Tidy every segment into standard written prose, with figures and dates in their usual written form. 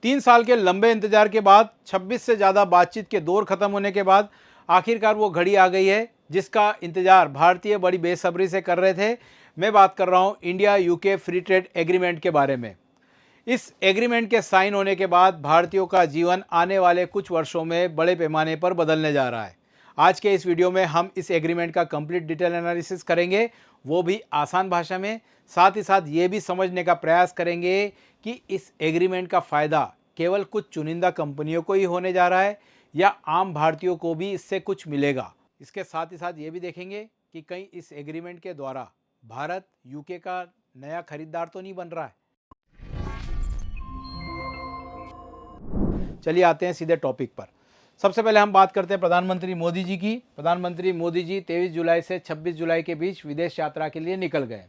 3 साल के लंबे इंतजार के बाद, 26 से ज़्यादा बातचीत के दौर खत्म होने के बाद आखिरकार वो घड़ी आ गई है जिसका इंतजार भारतीय बड़ी बेसब्री से कर रहे थे। मैं बात कर रहा हूँ India UK free trade agreement के बारे में। इस एग्रीमेंट के साइन होने के बाद भारतीयों का जीवन आने वाले कुछ वर्षों में बड़े पैमाने पर बदलने जा रहा है। आज के इस वीडियो में हम इस एग्रीमेंट का कंप्लीट डिटेल एनालिसिस करेंगे, वो भी आसान भाषा में। साथ ही साथ ये भी समझने का प्रयास करेंगे कि इस एग्रीमेंट का फ़ायदा केवल कुछ चुनिंदा कंपनियों को ही होने जा रहा है या आम भारतीयों को भी इससे कुछ मिलेगा। इसके साथ ही साथ ये भी देखेंगे कि कहीं इस एग्रीमेंट के द्वारा भारत यूके का नया खरीदार तो नहीं बन रहा है। चलिए आते हैं सीधे टॉपिक पर। सबसे पहले हम बात करते हैं प्रधानमंत्री मोदी जी की। प्रधानमंत्री मोदी जी 23 जुलाई से 26 जुलाई के बीच विदेश यात्रा के लिए निकल गए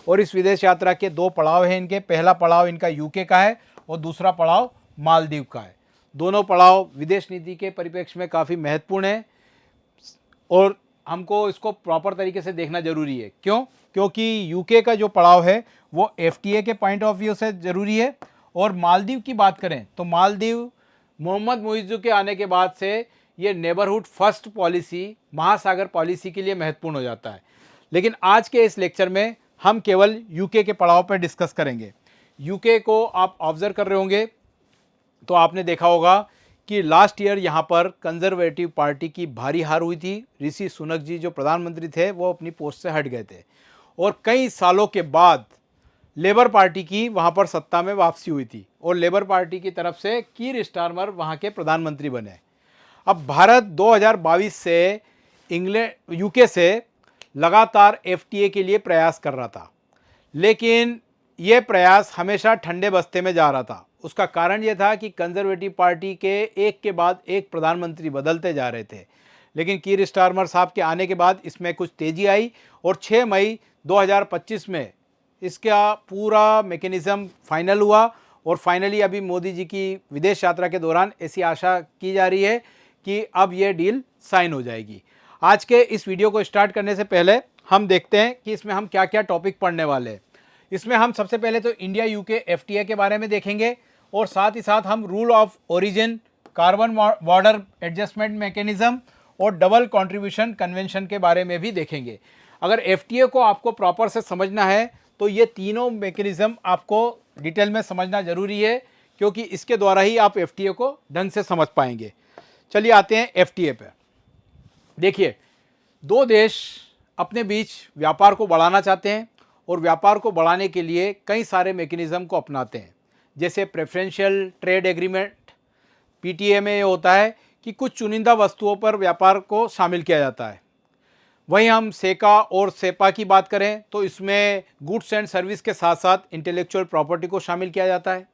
और इस विदेश यात्रा के 2 पड़ाव हैं इनके। पहला पड़ाव इनका यूके का है और दूसरा पड़ाव मालदीव का है। दोनों पड़ाव विदेश नीति के परिप्रेक्ष्य में काफ़ी महत्वपूर्ण है और हमको इसको प्रॉपर तरीके से देखना जरूरी है। क्यों? क्योंकि यूके का जो पड़ाव है वो एफटीए के पॉइंट ऑफ व्यू से ज़रूरी है और मालदीव की बात करें तो मालदीव मोहम्मद मुइज़्ज़ू के आने के बाद से ये नेबरहुड फर्स्ट पॉलिसी, महासागर पॉलिसी के लिए महत्वपूर्ण हो जाता है। लेकिन आज के इस लेक्चर में हम केवल यूके के पड़ाव पर डिस्कस करेंगे। यूके को आप ऑब्जर्व कर रहे होंगे तो आपने देखा होगा कि लास्ट ईयर यहाँ पर कंजर्वेटिव पार्टी की भारी हार हुई थी। ऋषि सुनक जी जो प्रधानमंत्री थे वो अपनी पोस्ट से हट गए थे और कई सालों के बाद लेबर पार्टी की वहाँ पर सत्ता में वापसी हुई थी और लेबर पार्टी की तरफ से कीर स्टारमर वहाँ के प्रधानमंत्री बने। अब भारत 2022 से यूके से लगातार एफटीए के लिए प्रयास कर रहा था, लेकिन ये प्रयास हमेशा ठंडे बस्ते में जा रहा था। उसका कारण ये था कि कंजर्वेटिव पार्टी के एक के बाद एक प्रधानमंत्री बदलते जा रहे थे, लेकिन कीर स्टारमर साहब के आने के बाद इसमें कुछ तेज़ी आई और 6 मई 2025 में इसका पूरा मैकेनिज़्म फाइनल हुआ और फाइनली अभी मोदी जी की विदेश यात्रा के दौरान ऐसी आशा की जा रही है कि अब ये डील साइन हो जाएगी। आज के इस वीडियो को स्टार्ट करने से पहले हम देखते हैं कि इसमें हम क्या क्या टॉपिक पढ़ने वाले हैं। इसमें हम सबसे पहले तो इंडिया यूके एफटीए के बारे में देखेंगे और साथ ही साथ हम rule of origin, carbon border adjustment mechanism और डबल कंट्रीब्यूशन कन्वेंशन के बारे में भी देखेंगे। अगर एफटीए को आपको प्रॉपर से समझना है तो ये तीनों मैकेनिज्म आपको डिटेल में समझना जरूरी है, क्योंकि इसके द्वारा ही आप एफटीए को ढंग से समझ पाएंगे। चलिए आते हैं एफटीए पे। देखिए, 2 देश अपने बीच व्यापार को बढ़ाना चाहते हैं और व्यापार को बढ़ाने के लिए कई सारे मैकेनिज्म को अपनाते हैं, जैसे प्रेफरेंशियल ट्रेड एग्रीमेंट। पीटीए में ये होता है कि कुछ चुनिंदा वस्तुओं पर व्यापार को शामिल किया जाता है। वहीं हम सेका और सेपा की बात करें तो इसमें गुड्स एंड सर्विस के साथ साथ इंटेलेक्चुअल प्रॉपर्टी को शामिल किया जाता है।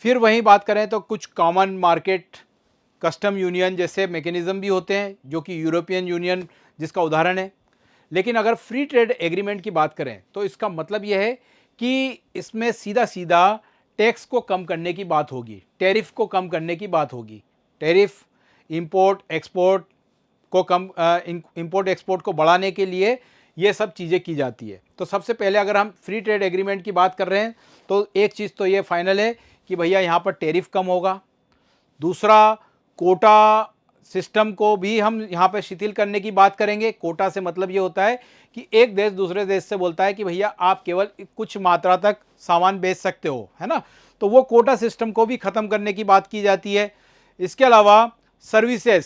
फिर वहीं बात करें तो कुछ कॉमन मार्केट, कस्टम यूनियन जैसे मैकेनिज्म भी होते हैं, जो कि यूरोपियन यूनियन जिसका उदाहरण है। लेकिन अगर फ्री ट्रेड एग्रीमेंट की बात करें तो इसका मतलब यह है कि इसमें सीधा सीधा टैक्स को कम करने की बात होगी, टैरिफ को कम करने की बात होगी। टैरिफ, इंपोर्ट एक्सपोर्ट को कम, इंपोर्ट एक्सपोर्ट को बढ़ाने के लिए ये सब चीज़ें की जाती है। तो सबसे पहले अगर हम फ्री ट्रेड एग्रीमेंट की बात कर रहे हैं तो एक चीज़ तो ये फाइनल है कि भैया यहाँ पर टैरिफ कम होगा। दूसरा, कोटा सिस्टम को भी हम यहाँ पर शिथिल करने की बात करेंगे। कोटा से मतलब ये होता है कि एक देश दूसरे देश से बोलता है कि भैया आप केवल कुछ मात्रा तक सामान बेच सकते हो, है ना। तो वो कोटा सिस्टम को भी ख़त्म करने की बात की जाती है। इसके अलावा सर्विसेज,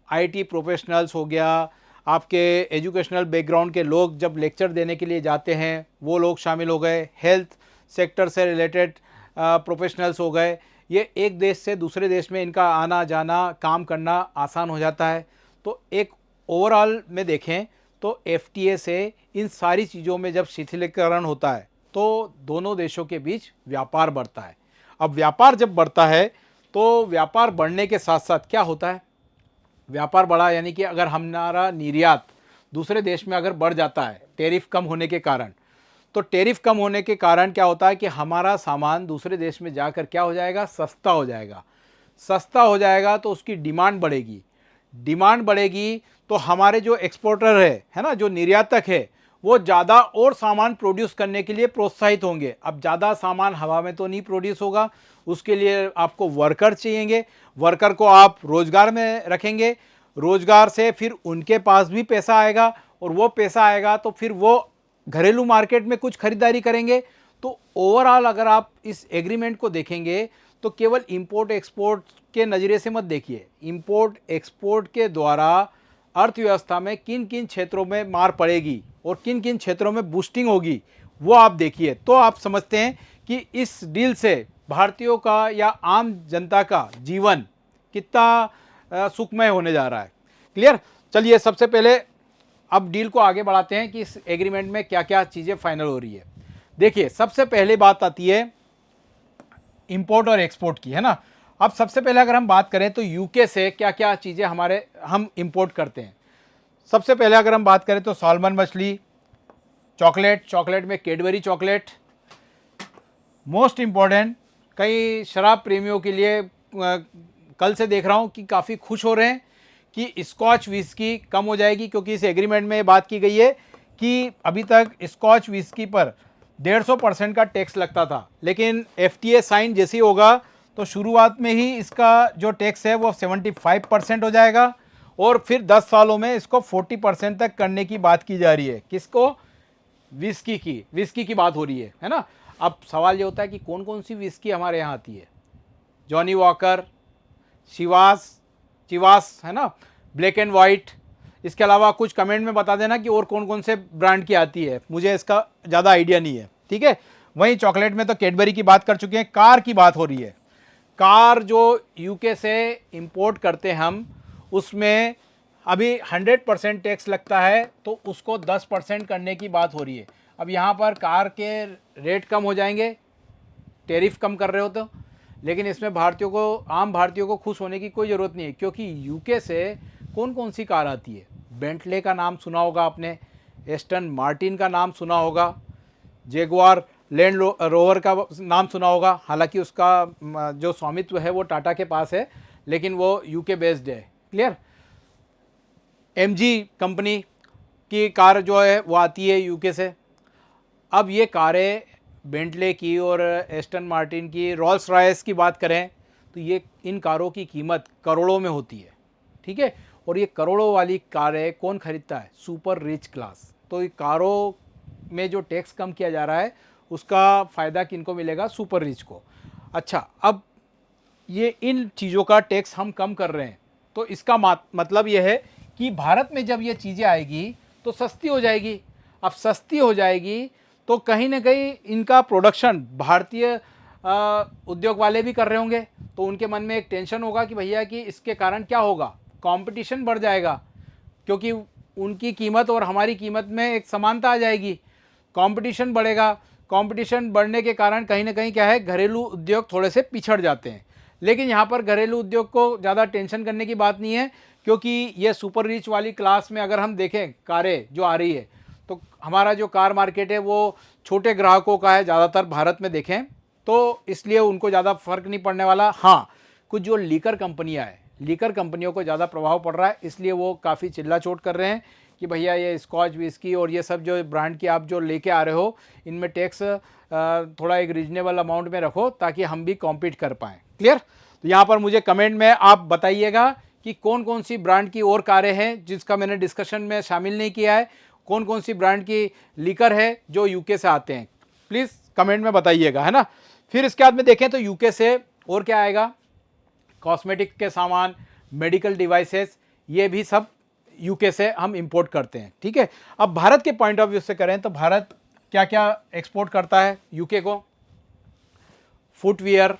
आईटी प्रोफेशनल्स हो गया, आपके एजुकेशनल बैकग्राउंड के लोग जब लेक्चर देने के लिए जाते हैं वो लोग शामिल हो गए। हेल्थ सेक्टर से रिलेटेड प्रोफेशनल्स हो गए। ये एक देश से दूसरे देश में इनका आना जाना, काम करना आसान हो जाता है। तो एक ओवरऑल में देखें तो एफटीए से इन सारी चीज़ों में जब शिथिलीकरण होता है तो दोनों देशों के बीच व्यापार बढ़ता है। अब व्यापार जब बढ़ता है तो व्यापार बढ़ने के साथ साथ क्या होता है, व्यापार बढ़ा यानी कि अगर हमारा निर्यात दूसरे देश में अगर बढ़ जाता है टैरिफ कम होने के कारण, तो टैरिफ कम होने के कारण क्या होता है कि हमारा सामान दूसरे देश में जाकर क्या हो जाएगा, सस्ता हो जाएगा। सस्ता हो जाएगा तो उसकी डिमांड बढ़ेगी। डिमांड बढ़ेगी तो हमारे जो एक्सपोर्टर है ना, जो निर्यातक है, वो ज़्यादा और सामान प्रोड्यूस करने के लिए प्रोत्साहित होंगे। अब ज़्यादा सामान हवा में तो नहीं प्रोड्यूस होगा, उसके लिए आपको वर्कर चाहिएंगे, वर्कर को आप रोजगार में रखेंगे, रोजगार से फिर उनके पास भी पैसा आएगा, और वो पैसा आएगा तो फिर वो घरेलू मार्केट में कुछ खरीदारी करेंगे। तो ओवरऑल अगर आप इस एग्रीमेंट को देखेंगे तो केवल इंपोर्ट एक्सपोर्ट के नज़रिए से मत देखिए, इंपोर्ट एक्सपोर्ट के द्वारा अर्थव्यवस्था में किन किन क्षेत्रों में मार पड़ेगी और किन किन क्षेत्रों में बूस्टिंग होगी वो आप देखिए, तो आप समझते हैं कि इस डील से भारतीयों का या आम जनता का जीवन कितना सुखमय होने जा रहा है। क्लियर? चलिए सबसे पहले अब डील को आगे बढ़ाते हैं कि इस एग्रीमेंट में क्या क्या चीज़ें फाइनल हो रही है। देखिए सबसे पहले बात आती है इंपोर्ट और एक्सपोर्ट की, है ना। अब सबसे पहले अगर हम बात करें तो यूके से क्या क्या चीज़ें हम इंपोर्ट करते हैं। सबसे पहले अगर हम बात करें तो साल्मन मछली, चॉकलेट में कैडबरी चॉकलेट, मोस्ट इम्पॉर्टेंट कई शराब प्रेमियों के लिए कल से देख रहा हूँ कि काफ़ी खुश हो रहे हैं कि स्कॉच विस्की कम हो जाएगी, क्योंकि इस एग्रीमेंट में ये बात की गई है कि अभी तक स्कॉच विस्की पर 150% का टैक्स लगता था, लेकिन FTA साइन जैसे ही होगा तो शुरुआत में ही इसका जो टैक्स है वो 75% हो जाएगा, और फिर 10 सालों में इसको 40% तक करने की बात की जा रही है। किसको? विस्की की बात हो रही है ना। अब सवाल ये होता है कि कौन कौन सी विस्की हमारे यहाँ आती है। जॉनी वॉकर, चिवास है ना, ब्लैक एंड वाइट। इसके अलावा कुछ कमेंट में बता देना कि और कौन कौन से ब्रांड की आती है, मुझे इसका ज़्यादा आइडिया नहीं है, ठीक है। वहीं चॉकलेट में तो कैडबरी की बात कर चुके हैं। कार की बात हो रही है, कार जो यूके से इंपोर्ट करते हैं हम, उसमें अभी 100% टैक्स लगता है, तो उसको 10% करने की बात हो रही है। अब यहाँ पर कार के रेट कम हो जाएंगे, टैरिफ कम कर रहे हो तो, लेकिन इसमें आम भारतीयों को खुश होने की कोई ज़रूरत नहीं है, क्योंकि यूके से कौन कौन सी कार आती है। बेंटले का नाम सुना होगा आपने, एस्टन मार्टिन का नाम सुना होगा, जैगुआर लैंड रोवर का नाम सुना होगा। हालांकि उसका जो स्वामित्व है वो टाटा के पास है, लेकिन वो यूके बेस्ड है। क्लियर? MG कंपनी की कार जो है वो आती है यूके से। अब ये कारें बेंटले की और एस्टन मार्टिन की, रॉल्स रॉयस की बात करें तो ये इन कारों की कीमत करोड़ों में होती है, ठीक है। और ये करोड़ों वाली कारें कौन खरीदता है? Super rich class. तो ये कारों में जो टैक्स कम किया जा रहा है उसका फ़ायदा किनको मिलेगा? सुपर रिच को। अच्छा, अब ये इन चीज़ों का टैक्स हम कम कर रहे हैं, तो इसका मतलब ये है कि भारत में जब ये चीज़ें आएगी तो सस्ती हो जाएगी। अब सस्ती हो जाएगी तो कहीं ना कहीं इनका प्रोडक्शन भारतीय उद्योग वाले भी कर रहे होंगे, तो उनके मन में एक टेंशन होगा कि भैया कि इसके कारण क्या होगा? कंपटीशन बढ़ जाएगा, क्योंकि उनकी कीमत और हमारी कीमत में एक समानता आ जाएगी, कंपटीशन बढ़ेगा। कंपटीशन बढ़ने के कारण कहीं ना कहीं क्या है, घरेलू उद्योग थोड़े से पिछड़ जाते हैं। लेकिन यहाँ पर घरेलू उद्योग को ज़्यादा टेंशन करने की बात नहीं है, क्योंकि ये सुपर रिच वाली क्लास में अगर हम देखें कारें जो आ रही है, तो हमारा जो कार मार्केट है वो छोटे ग्राहकों का है ज़्यादातर भारत में देखें, तो इसलिए उनको ज़्यादा फर्क नहीं पड़ने वाला। हाँ, कुछ जो लीकर कंपनियां हैं, लीकर कंपनियों को ज़्यादा प्रभाव पड़ रहा है, इसलिए वो काफ़ी चिल्ला चोट कर रहे हैं कि भैया ये स्कॉच विस्की और ये सब जो ब्रांड की आप जो लेके आ रहे हो, इनमें टैक्स थोड़ा एक रीजनेबल अमाउंट में रखो ताकि हम भी कॉम्पीट कर पाएँ। क्लियर? तो यहाँ पर मुझे कमेंट में आप बताइएगा कि कौन कौन सी ब्रांड की और कारें हैं जिसका मैंने डिस्कशन में शामिल नहीं किया है, कौन कौन सी ब्रांड की लीकर है जो यूके से आते हैं, प्लीज़ कमेंट में बताइएगा, है ना। फिर इसके बाद में देखें तो यूके से और क्या आएगा? कॉस्मेटिक के सामान, मेडिकल डिवाइसेस, ये भी सब यूके से हम इंपोर्ट करते हैं, ठीक है। अब भारत के पॉइंट ऑफ व्यू से करें तो भारत क्या क्या एक्सपोर्ट करता है यूके को? फुटवियर,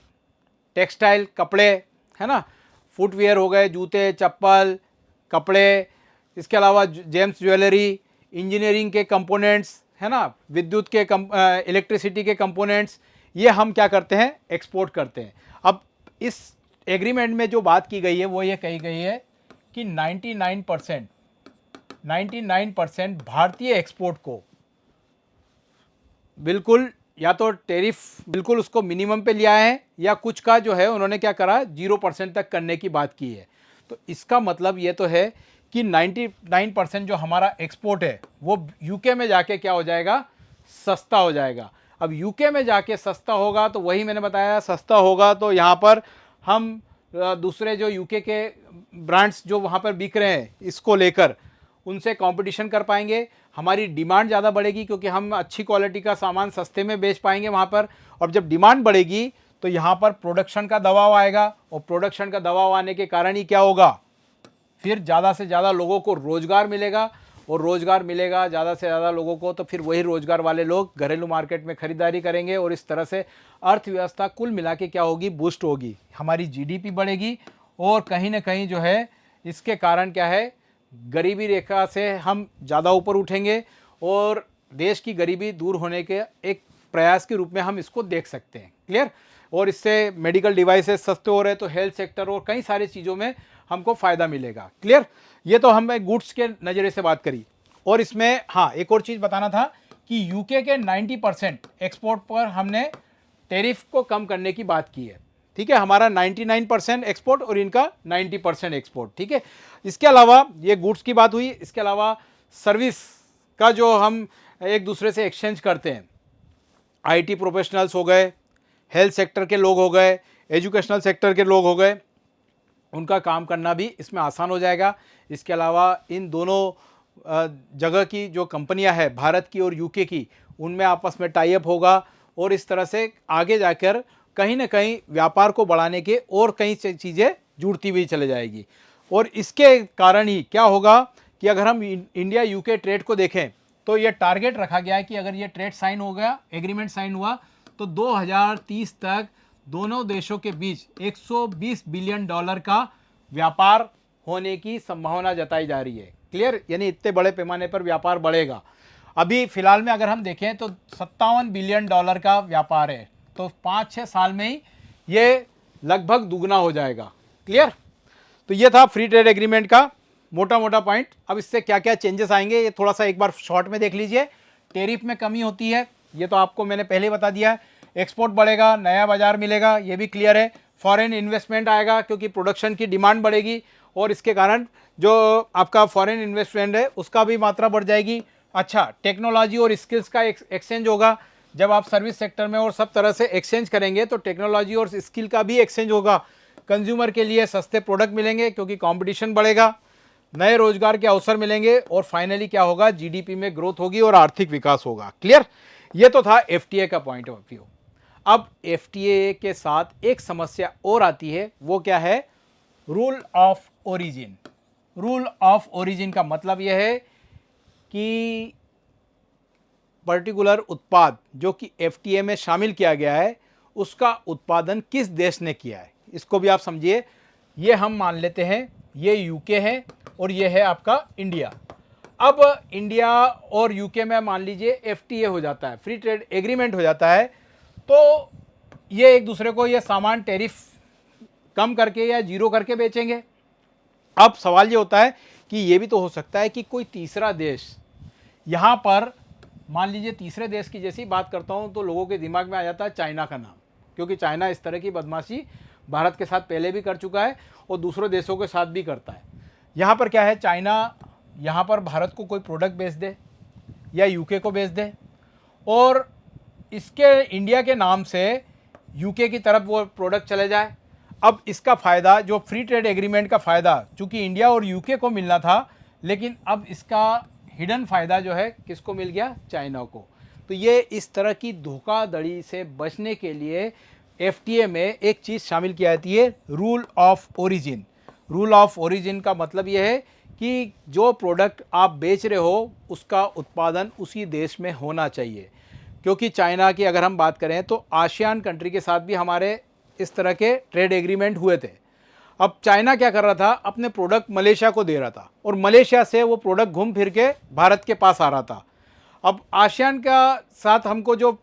टेक्सटाइल, कपड़े, है ना। फुटवियर हो गए, जूते, चप्पल, कपड़े, इसके अलावा जेम्स ज्वेलरी, इंजीनियरिंग के कंपोनेंट्स, है ना, विद्युत के इलेक्ट्रिसिटी के कंपोनेंट्स, ये हम क्या करते हैं? एक्सपोर्ट करते हैं। अब इस एग्रीमेंट में जो बात की गई है वो ये कही गई है कि 99% भारतीय एक्सपोर्ट को बिल्कुल या तो टैरिफ बिल्कुल उसको मिनिमम पे लिया है, या कुछ का जो है उन्होंने क्या करा, 0% तक करने की बात की है। तो इसका मतलब ये तो है कि 99% जो हमारा एक्सपोर्ट है वो यूके में जाके क्या हो जाएगा, सस्ता हो जाएगा। अब यूके में जाके सस्ता होगा तो वही मैंने बताया, सस्ता होगा तो यहाँ पर हम दूसरे जो यूके के ब्रांड्स जो वहाँ पर बिक रहे हैं इसको लेकर उनसे कंपटीशन कर पाएंगे, हमारी डिमांड ज़्यादा बढ़ेगी क्योंकि हम अच्छी क्वालिटी का सामान सस्ते में बेच पाएंगे वहाँ पर। और जब डिमांड बढ़ेगी तो यहाँ पर प्रोडक्शन का दबाव आएगा, और प्रोडक्शन का दबाव आने के कारण ही क्या होगा, फिर ज़्यादा से ज़्यादा लोगों को रोज़गार मिलेगा, और रोज़गार मिलेगा ज़्यादा से ज़्यादा लोगों को तो फिर वही रोज़गार वाले लोग घरेलू मार्केट में ख़रीदारी करेंगे, और इस तरह से अर्थव्यवस्था कुल मिला के क्या होगी, बूस्ट होगी, हमारी जीडीपी बढ़ेगी। और कहीं ना कहीं जो है इसके कारण क्या है, गरीबी रेखा से हम ज़्यादा ऊपर उठेंगे, और देश की गरीबी दूर होने के एक प्रयास के रूप में हम इसको देख सकते हैं। क्लियर। और इससे मेडिकल डिवाइसेस सस्ते हो रहे तो हेल्थ सेक्टर और कई सारी चीज़ों में हमको फ़ायदा मिलेगा। क्लियर। ये तो हमने गुड्स के नज़रिए से बात करी। और इसमें हाँ एक और चीज़ बताना था कि यूके के 90% एक्सपोर्ट पर हमने टैरिफ को कम करने की बात की है। ठीक है, हमारा 99% एक्सपोर्ट और इनका 90% एक्सपोर्ट। ठीक है, इसके अलावा ये गुड्स की बात हुई, इसके अलावा सर्विस का जो हम एक दूसरे से एक्सचेंज करते हैं, आईटी प्रोफेशनल्स हो गए, हेल्थ सेक्टर के लोग हो गए, एजुकेशनल सेक्टर के लोग हो गए, उनका काम करना भी इसमें आसान हो जाएगा। इसके अलावा इन दोनों जगह की जो कंपनियां हैं, भारत की और यूके की, उनमें आपस में टाई अप होगा, और इस तरह से आगे जाकर कहीं ना कहीं व्यापार को बढ़ाने के और कई चीज़ें जुड़ती हुई चले जाएगी। और इसके कारण ही क्या होगा कि अगर हम इंडिया यूके ट्रेड को देखें तो ये टारगेट रखा गया है कि अगर ये ट्रेड साइन हो गया, एग्रीमेंट साइन हुआ, तो 2030 तक दोनों देशों के बीच 120 बिलियन डॉलर का व्यापार होने की संभावना जताई जा रही है। क्लियर, यानी इतने बड़े पैमाने पर व्यापार बढ़ेगा। अभी फिलहाल में अगर हम देखें तो 57 बिलियन डॉलर का व्यापार है, तो 5-6 साल में ही ये लगभग दुगना हो जाएगा। क्लियर। तो ये था फ्री ट्रेड एग्रीमेंट का मोटा मोटा पॉइंट। अब इससे क्या क्या चेंजेस आएंगे ये थोड़ा सा एक बार शॉर्ट में देख लीजिए। टैरिफ में कमी होती है, ये तो आपको मैंने पहले बता दिया है। एक्सपोर्ट बढ़ेगा, नया बाजार मिलेगा, ये भी क्लियर है। फॉरेन इन्वेस्टमेंट आएगा क्योंकि प्रोडक्शन की डिमांड बढ़ेगी, और इसके कारण जो आपका फॉरेन इन्वेस्टमेंट है उसका भी मात्रा बढ़ जाएगी। अच्छा, टेक्नोलॉजी और स्किल्स का एक्सचेंज होगा। जब आप सर्विस सेक्टर में और सब तरह से एक्सचेंज करेंगे तो टेक्नोलॉजी और स्किल का भी एक्सचेंज होगा। कंज्यूमर के लिए सस्ते प्रोडक्ट मिलेंगे क्योंकि कंपटीशन बढ़ेगा, नए रोजगार के अवसर मिलेंगे, और फाइनली क्या होगा, जीडीपी में ग्रोथ होगी और आर्थिक विकास होगा। क्लियर। ये तो था एफटीए का पॉइंट ऑफ व्यू। अब एफटीए के साथ एक समस्या और आती है, वो क्या है, rule of origin. Rule of origin का मतलब यह है कि पर्टिकुलर उत्पाद जो कि एफटीए में शामिल किया गया है उसका उत्पादन किस देश ने किया है, इसको भी आप समझिए। ये हम मान लेते हैं ये यूके है और ये है आपका इंडिया। अब इंडिया और यूके में मान लीजिए एफटीए हो जाता है, फ्री ट्रेड एग्रीमेंट हो जाता है, तो ये एक दूसरे को ये सामान टैरिफ कम करके या जीरो करके बेचेंगे। अब सवाल ये होता है कि ये भी तो हो सकता है कि कोई तीसरा देश यहाँ पर, मान लीजिए तीसरे देश की जैसी बात करता हूँ तो लोगों के दिमाग में आ जाता है चाइना का नाम, क्योंकि चाइना इस तरह की बदमाशी भारत के साथ पहले भी कर चुका है और दूसरे देशों के साथ भी करता है। यहाँ पर क्या है, चाइना यहाँ पर भारत को कोई प्रोडक्ट बेच दे या यूके को बेच दे, और इसके इंडिया के नाम से यूके की तरफ वो प्रोडक्ट चले जाए। अब इसका फ़ायदा, जो फ्री ट्रेड एग्रीमेंट का फ़ायदा चूँकि इंडिया और यूके को मिलना था, लेकिन अब इसका हिडन फ़ायदा जो है किसको मिल गया, चाइना को। तो ये इस तरह की धोखाधड़ी से बचने के लिए एफटीए में एक चीज़ शामिल की जाती है, rule of origin. Rule of origin का मतलब ये है कि जो प्रोडक्ट आप बेच रहे हो उसका उत्पादन उसी देश में होना चाहिए। क्योंकि चाइना की अगर हम बात करें तो आसियान कंट्री के साथ भी हमारे इस तरह के ट्रेड एग्रीमेंट हुए थे। अब चाइना क्या कर रहा था, अपने प्रोडक्ट मलेशिया को दे रहा था और मलेशिया से वो प्रोडक्ट घूम फिर के भारत के पास आ रहा था। अब आसियान का साथ हमको जो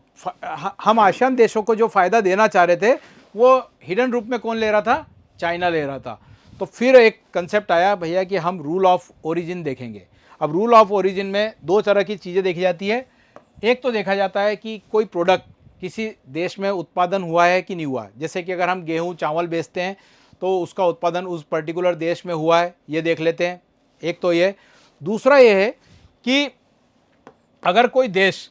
हम आसियान देशों को जो फ़ायदा देना चाह रहे थे वो हिडन रूप में कौन ले रहा था, चाइना ले रहा था। तो फिर एक कंसेप्ट आया भैया कि हम रूल ऑफ ओरिजिन देखेंगे। अब रूल ऑफ ओरिजिन में दो तरह की चीज़ें देखी जाती है। एक तो देखा जाता है कि कोई प्रोडक्ट किसी देश में उत्पादन हुआ है कि नहीं हुआ। जैसे कि अगर हम गेहूँ चावल बेचते हैं तो उसका उत्पादन उस पर्टिकुलर देश में हुआ है, ये देख लेते हैं, एक तो ये, दूसरा ये है कि अगर कोई देश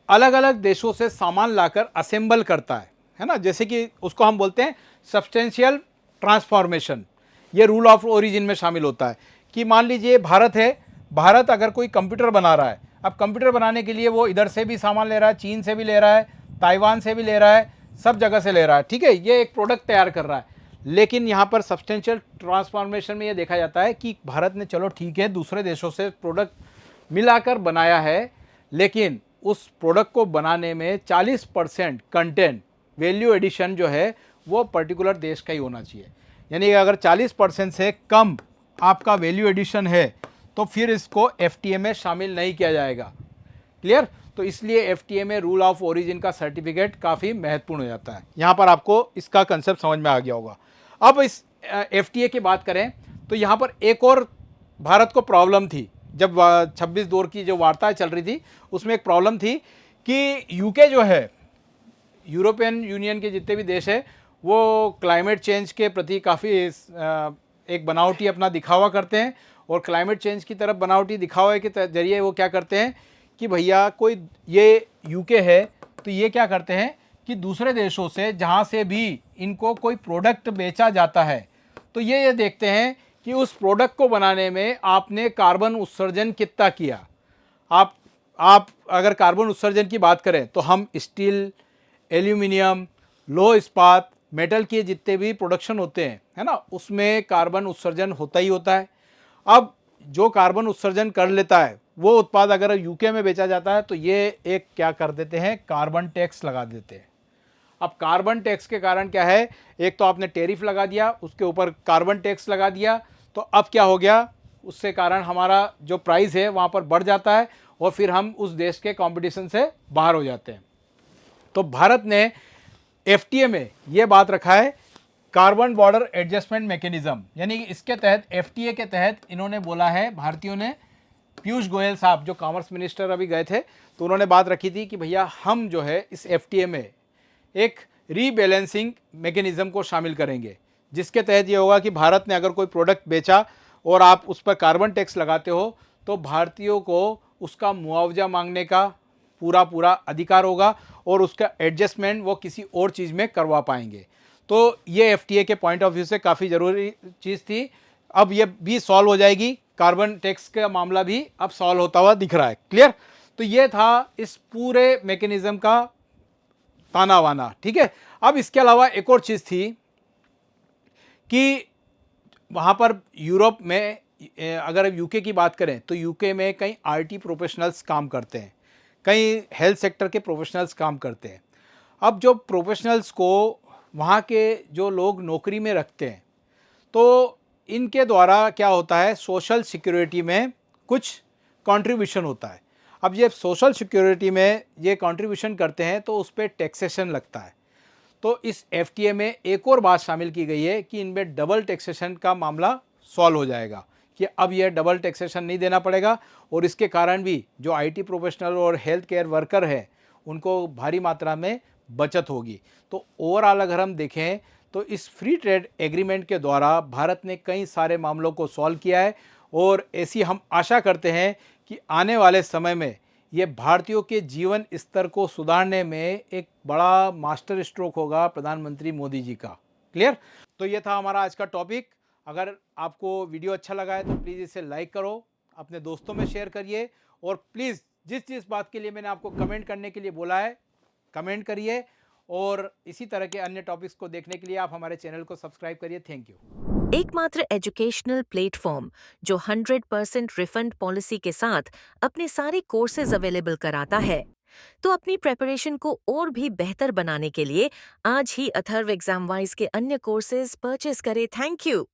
अलग अलग देशों से सामान लाकर असेंबल करता है ना, जैसे कि उसको हम बोलते हैं सब्सटेंशियल ट्रांसफॉर्मेशन, ये रूल ऑफ ओरिजिन में शामिल होता है कि मान लीजिए भारत है, भारत अगर कोई कंप्यूटर बना रहा है, अब कंप्यूटर बनाने के लिए वो इधर से भी सामान ले रहा है, चीन से भी ले रहा है, ताइवान से भी ले रहा है, सब जगह से ले रहा है, ठीक है, ये एक प्रोडक्ट तैयार कर रहा है। लेकिन यहाँ पर सब्सटेंशियल ट्रांसफॉर्मेशन में ये देखा जाता है कि भारत ने चलो ठीक है दूसरे देशों से प्रोडक्ट मिलाकर बनाया है, लेकिन उस प्रोडक्ट को बनाने में 40% कंटेंट वैल्यू एडिशन जो है वो पर्टिकुलर देश का ही होना चाहिए। यानी कि अगर 40% से कम आपका वैल्यू एडिशन है तो फिर इसको एफटीए में शामिल नहीं किया जाएगा। क्लियर? तो इसलिए एफटीए में रूल ऑफ ओरिजिन का सर्टिफिकेट काफ़ी महत्वपूर्ण हो जाता है। यहाँ पर आपको इसका कंसेप्ट समझ में आ गया होगा। अब इस एफटीए की बात करें तो यहाँ पर एक और भारत को प्रॉब्लम थी, जब 26 दौर की जो वार्ताएं चल रही थी उसमें एक प्रॉब्लम थी कि यूके जो है, यूरोपियन यूनियन के जितने भी देश है वो क्लाइमेट चेंज के प्रति काफ़ी एक बनावटी अपना दिखावा करते हैं, और क्लाइमेट चेंज की तरफ बनावटी दिखावे के जरिए वो क्या करते हैं कि भैया कोई ये यूके है तो ये क्या करते हैं कि दूसरे देशों से जहाँ से भी इनको कोई प्रोडक्ट बेचा जाता है तो ये देखते हैं कि उस प्रोडक्ट को बनाने में आपने कार्बन उत्सर्जन कितना किया। आप अगर कार्बन उत्सर्जन की बात करें तो हम स्टील, एल्यूमिनियम, लोह इस्पात, मेटल के जितने भी प्रोडक्शन होते हैं है ना, उसमें कार्बन उत्सर्जन होता ही होता है। अब जो कार्बन उत्सर्जन कर लेता है वो उत्पाद अगर यूके में बेचा जाता है तो ये एक क्या कर देते हैं, कार्बन टैक्स लगा देते हैं। अब कार्बन टैक्स के कारण क्या है, एक तो आपने टैरिफ लगा दिया, उसके ऊपर कार्बन टैक्स लगा दिया, तो अब क्या हो गया, उससे कारण हमारा जो प्राइस है वहाँ पर बढ़ जाता है और फिर हम उस देश के कंपटीशन से बाहर हो जाते हैं। तो भारत ने एफटीए में ये बात रखा है कार्बन बॉर्डर एडजस्टमेंट मैकेनिज्म, यानी कि इसके तहत एफटीए के तहत इन्होंने बोला है, भारतीयों ने, पीयूष गोयल साहब जो कॉमर्स मिनिस्टर अभी गए थे तो उन्होंने बात रखी थी कि भैया हम जो है इस एफटीए में एक रीबैलेंसिंग मैकेनिज्म को शामिल करेंगे, जिसके तहत ये होगा कि भारत ने अगर कोई प्रोडक्ट बेचा और आप उस पर कार्बन टैक्स लगाते हो तो भारतीयों को उसका मुआवजा मांगने का पूरा अधिकार होगा और उसका एडजस्टमेंट वो किसी और चीज़ में करवा पाएंगे। तो ये एफटीए के पॉइंट ऑफ व्यू से काफ़ी ज़रूरी चीज़ थी। अब ये भी सॉल्व हो जाएगी, कार्बन टैक्स का मामला भी अब सॉल्व होता हुआ दिख रहा है। क्लियर? तो ये था इस पूरे मैकेनिज्म का ताना वाना। ठीक है, अब इसके अलावा एक और चीज़ थी कि वहाँ पर यूरोप में अगर यूके की बात करें तो यूके में कई आईटी प्रोफेशनल्स काम करते हैं, कई हेल्थ सेक्टर के प्रोफेशनल्स काम करते हैं। अब जो प्रोफेशनल्स को वहाँ के जो लोग नौकरी में रखते हैं तो इनके द्वारा क्या होता है, सोशल सिक्योरिटी में कुछ कंट्रीब्यूशन होता है। अब ये सोशल सिक्योरिटी में ये कंट्रीब्यूशन करते हैं तो उस पर टैक्सेशन लगता है। तो इस एफटीए में एक और बात शामिल की गई है कि इनमें डबल टैक्सेशन का मामला सॉल्व हो जाएगा कि अब यह डबल टैक्सेशन नहीं देना पड़ेगा और इसके कारण भी जो आईटी प्रोफेशनल और हेल्थ केयर वर्कर है उनको भारी मात्रा में बचत होगी। तो ओवरऑल अगर हम देखें तो इस फ्री ट्रेड एग्रीमेंट के द्वारा भारत ने कई सारे मामलों को सॉल्व किया है और ऐसी हम आशा करते हैं कि आने वाले समय में ये भारतीयों के जीवन स्तर को सुधारने में एक बड़ा मास्टर स्ट्रोक होगा प्रधानमंत्री मोदी जी का। क्लियर? तो ये था हमारा आज का टॉपिक। अगर आपको वीडियो अच्छा लगा है तो प्लीज़ इसे लाइक करो, अपने दोस्तों में शेयर करिए और प्लीज़ जिस जिस बात के लिए मैंने आपको कमेंट करने के लिए बोला है कमेंट करिए और इसी तरह के अन्य टॉपिक्स को देखने के लिए आप हमारे चैनल को सब्सक्राइब करिए। Thank you. एकमात्र एजुकेशनल प्लेटफॉर्म जो 100% रिफंड पॉलिसी के साथ अपने सारे कोर्सेज अवेलेबल कराता है। तो अपनी प्रेपरेशन को और भी बेहतर बनाने के लिए आज ही अथर्व एग्जाम वाइज के अन्य कोर्सेज परचेज करें। Thank you.